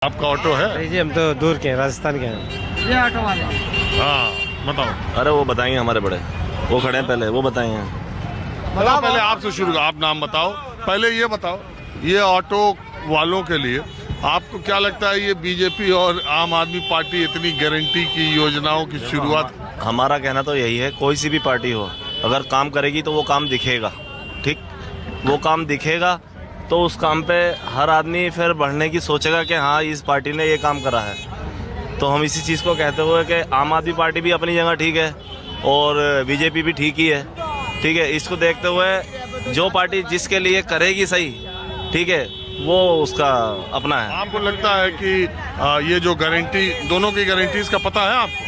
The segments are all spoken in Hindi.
आपका ऑटो है? जी हम तो दूर के हैं, राजस्थान के हैं। ये ऑटो वाले हाँ बताओ। अरे वो बताएंगे हमारे बड़े, वो खड़े हैं पहले, वो बताएंगे। बताओ पहले आपसे शुरू, आप नाम बताओ पहले। ये बताओ, ये ऑटो वालों के लिए आपको क्या लगता है, ये बीजेपी और आम आदमी पार्टी इतनी गारंटी की योजनाओं की शुरुआत? हमारा कहना तो यही है, कोई सी भी पार्टी हो अगर काम करेगी तो वो काम दिखेगा, ठीक, वो काम दिखेगा तो उस काम पे हर आदमी फिर बढ़ने की सोचेगा कि हाँ इस पार्टी ने ये काम करा है। तो हम इसी चीज़ को कहते हुए कि आम आदमी पार्टी भी अपनी जगह ठीक है और बीजेपी भी ठीक ही है, ठीक है। इसको देखते हुए जो पार्टी जिसके लिए करेगी सही, ठीक है, वो उसका अपना है। आपको लगता है कि ये जो गारंटी, दोनों की गारंटीज का पता है आपको?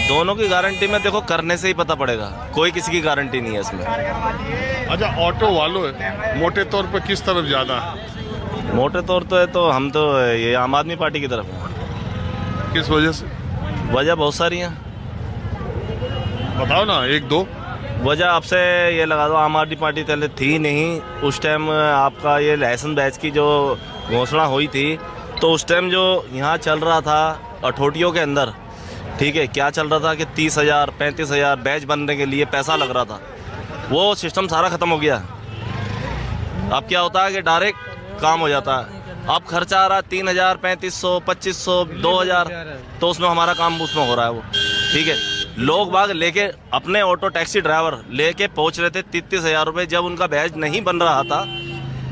दोनों की गारंटी में देखो करने से ही पता पड़ेगा, कोई किसी की गारंटी नहीं है इसमें। अच्छा, ऑटो वालों है मोटे तौर पे किस तरफ ज़्यादा है? मोटे तौर तो है तो हम तो ये आम आदमी पार्टी की तरफ हैं। किस वजह से? वजह बहुत सारी हैं, बताओ ना एक दो। वजह आपसे ये लगा दो, आम आदमी पार्टी पहले थी नहीं, उस टाइम आपका ये लाइसेंस बैच की जो घोषणा हुई थी तो उस टाइम जो यहाँ चल रहा था अठोटियों के अंदर, ठीक है, क्या चल रहा था कि 30,000 35,000 बैच बनने के लिए पैसा लग रहा था, वो सिस्टम सारा ख़त्म हो गया। अब क्या होता है कि डायरेक्ट काम हो जाता है। अब खर्चा आ रहा है 3,000 3500 2500 2,000, तो उसमें हमारा काम उसमें हो रहा है वो, ठीक है। लोग बाग लेके अपने ऑटो टैक्सी ड्राइवर लेके पहुंच रहे थे 33,000 रुपये, जब उनका बैच नहीं बन रहा था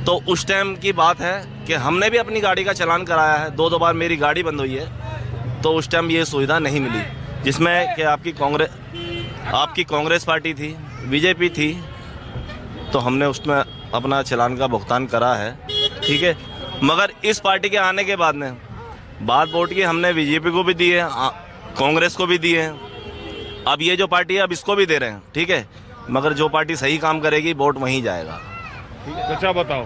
तो उस टाइम की बात है कि हमने भी अपनी गाड़ी का चालान कराया है, 2 बार मेरी गाड़ी बंद हुई है, तो उस टाइम ये सुविधा नहीं मिली, जिसमें कि आपकी कांग्रेस पार्टी थी, बीजेपी थी, तो हमने उसमें अपना चालान का भुगतान करा है, ठीक है। मगर इस पार्टी के आने के बाद में बात वोट की हमने बीजेपी को भी दी है, कांग्रेस को भी दी है, अब ये जो पार्टी है अब इसको भी दे रहे हैं, ठीक है। मगर जो पार्टी सही काम करेगी वोट वहीं जाएगा। अच्छा बताओ,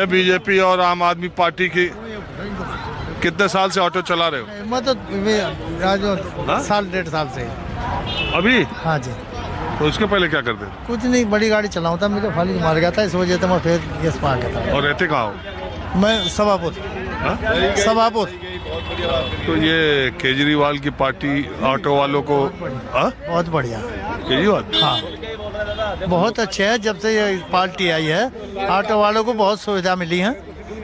बीजेपी और आम आदमी पार्टी की कितने साल से ऑटो चला रहे हो? मैं तो साल 1.5 साल से। अभी? हाँ जी। तो इसके पहले क्या करते थे? कुछ नहीं, बड़ी गाड़ी चलाऊँ था, मुझे फाली मार गया था, इस वजह से मैं फिर यस में आ गया था। और रहते कहाँ हो? मैं सभापुर। सभापुर। तो ये केजरीवाल की पार्टी ऑटो वालों को बहुत बढ़िया। केजरीवाल? हाँ बहुत अच्छे हैं, जब से ये पार्टी आई है ऑटो वालों को बहुत सुविधा मिली है,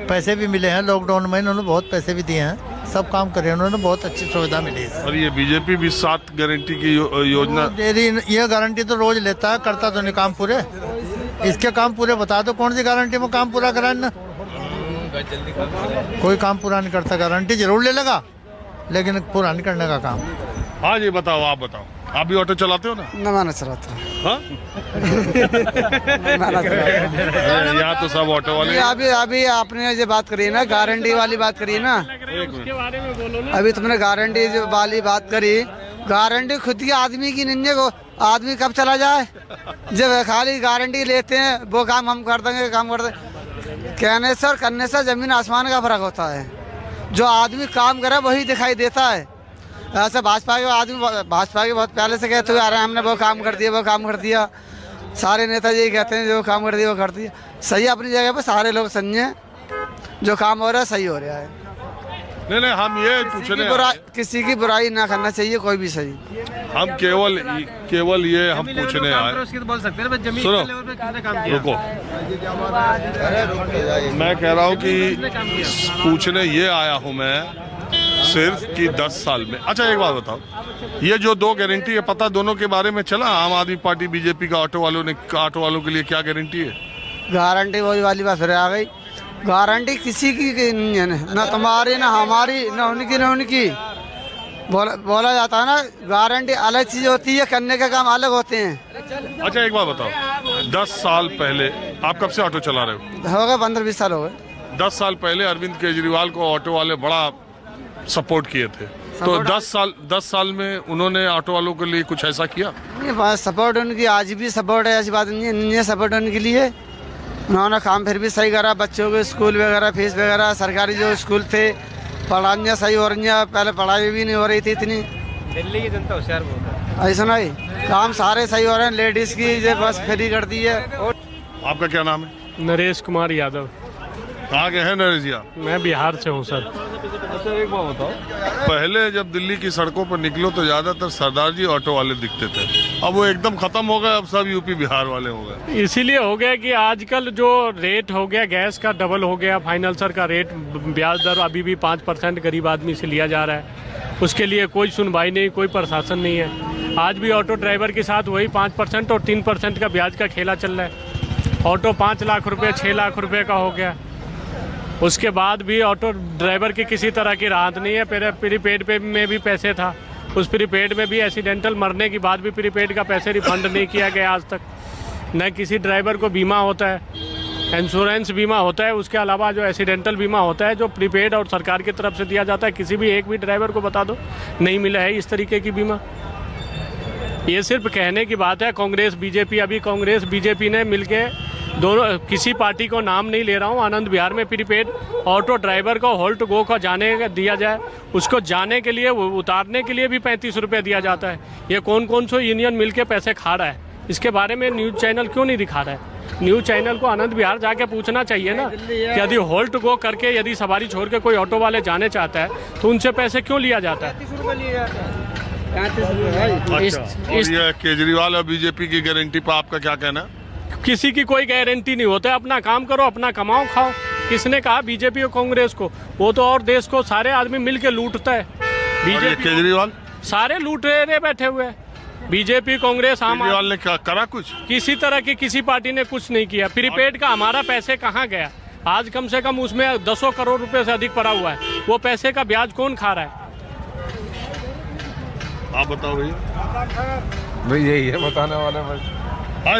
पैसे भी मिले हैं, लॉकडाउन में इन्होंने बहुत पैसे भी दिए हैं, सब काम करे उन्होंने, बहुत अच्छी सुविधा मिली है। और ये बीजेपी भी 7 गारंटी की योजना दे रही, ये गारंटी तो रोज लेता है, करता तो नहीं काम पूरे, इसके काम पूरे बता दो कौन सी गारंटी में काम पूरा कराना, कोई काम पूरा नहीं करता, गारंटी जरूर ले लेगा लेकिन पूरा नहीं करने का काम। हाँ जी बताओ, आप बताओ, आप भी ऑटो चलाते हो ना? नमाना चलाता है। हाँ? यहाँ तो सब ऑटो वाले। अभी आपने जो बात करी ना, गारंटी वाली बात करी ना, अभी तुमने गारंटी वाली बात करी, गारंटी खुद की आदमी की नहीं है, आदमी कब चला जाए, जब खाली गारंटी लेते हैं वो काम हम कर देंगे, काम कर देंगे, कहने से और करने से जमीन आसमान का फर्क होता है। जो आदमी काम करे वही दिखाई देता है। ऐसे भाजपा के आदमी, भाजपा के बहुत पहले से कहते हुए आ रहे हैं हमने वो काम कर दिया, वो काम कर दिया, सारे नेता यही कहते हैं जो काम कर दिया वो कर दिया। सही अपनी जगह पे सारे लोग समझे, जो काम हो रहा है सही हो रहा है। नहीं हम ये पूछने, किसी की बुराई ना करना चाहिए कोई भी, सही। हम केवल ये हम पूछने आए। सुनो, रुको, मैं कह रहा हूँ कि पूछने ये आया हूँ मैं सिर्फ कि 10 साल में। अच्छा एक बात बताओ, ये जो 2 गारंटी है पता दोनों के बारे में चला? आम आदमी पार्टी बीजेपी का ऑटो वालों के लिए क्या गारंटी है? गारंटी वही वाली बात फिर आ गई, गारंटी किसी की नहीं है, ना तुम्हारी ना हमारी, ना उनकी। बोला जाता है ना, गारंटी अलग चीज होती है, करने का काम अलग होते हैं। अच्छा एक बात बताओ, 10 साल पहले आप कब से ऑटो चला रहे हो? हो गए 15-20 साल हो गए। 10 साल पहले अरविंद केजरीवाल को ऑटो वाले बड़ा सपोर्ट किए थे, तो 10 साल में उन्होंने ऑटो वालों के लिए कुछ ऐसा किया? नहीं, सपोर्ट उनकी आज भी सपोर्ट है, ऐसी बात नहीं है, सपोर्ट उनके लिए उन्होंने काम फिर भी सही करा, बच्चों के स्कूल वगैरह फीस वगैरह, सरकारी जो स्कूल थे पढ़ाइयाँ सही हो रही हैं, पहले पढ़ाई भी नहीं हो रही थी इतनी। दिल्ली की जनता होशियार बहुत है, ऐसा नहीं, काम सारे सही हो रहे हैं, लेडीज़ की जो बस फ्री कर दी है। आपका क्या नाम है? नरेश कुमार यादव। कहाँ के हैं नरेश जी आप? मैं बिहार से हूँ सर। अच्छा एक बात बताओ, पहले जब दिल्ली की सड़कों पर निकलो तो ज्यादातर सरदार जी ऑटो वाले दिखते थे, अब वो एकदम खत्म हो गए, अब सब यूपी बिहार वाले हो गए। इसीलिए हो गया कि आजकल जो रेट हो गया गैस का डबल हो गया, फाइनेंसर का रेट, ब्याज दर अभी भी 5% गरीब आदमी से लिया जा रहा है, उसके लिए कोई सुनवाई नहीं, कोई प्रशासन नहीं है। आज भी ऑटो ड्राइवर के साथ वही 5% और 3% का ब्याज का खेला चल रहा है। ऑटो 5 लाख रुपये 6 लाख रुपये का हो गया, उसके बाद भी ऑटो ड्राइवर की किसी तरह की राहत नहीं है। प्रीपेड पे में भी पैसे था, उस प्रीपेड में भी एक्सीडेंटल मरने के बाद भी प्रीपेड का पैसे रिफंड नहीं किया गया आज तक। न किसी ड्राइवर को बीमा होता है, इंश्योरेंस बीमा होता है, उसके अलावा जो एक्सीडेंटल बीमा होता है जो प्रीपेड और सरकार की तरफ से दिया जाता है, किसी भी एक भी ड्राइवर को बता दो नहीं मिला है इस तरीके की बीमा। ये सिर्फ कहने की बात है। कांग्रेस बीजेपी, अभी कांग्रेस बीजेपी ने मिलके दोनों, किसी पार्टी को नाम नहीं ले रहा हूँ, आनंद विहार में प्रीपेड ऑटो ड्राइवर को होल्ट गो का जाने दिया जाए, उसको जाने के लिए उतारने के लिए भी 35 रुपये दिया जाता है। ये कौन कौन सो यूनियन मिलके पैसे खा रहा है, इसके बारे में न्यूज़ चैनल क्यों नहीं दिखा रहा है? न्यूज़ चैनल को आनंद विहार जाके पूछना चाहिए ना कि यदि होल्ट गो करके यदि सवारी छोड़ के कोई ऑटो वाले जाने चाहता है तो उनसे पैसे क्यों लिया जाता है? अच्छा, और ये केजरीवाल और बीजेपी की गारंटी पर आपका क्या कहना है? किसी की कोई गारंटी नहीं होता है, अपना काम करो, अपना कमाओ खाओ। किसने कहा बीजेपी और कांग्रेस को? वो तो और देश को सारे आदमी मिलके लूटता है। बीजेपी केजरीवाल सारे लूट रहे बैठे हुए हैं। बीजेपी कांग्रेस आम केजरीवाल ने क्या करा? कुछ किसी तरह की किसी पार्टी ने कुछ नहीं किया। प्रीपेड का हमारा पैसे कहाँ गया? आज कम से कम उसमें 10 करोड़ रुपए से अधिक पड़ा हुआ है, वो पैसे का ब्याज कौन खा रहा है? आप बताओ भैया। भाई यही है बताने वाला बस।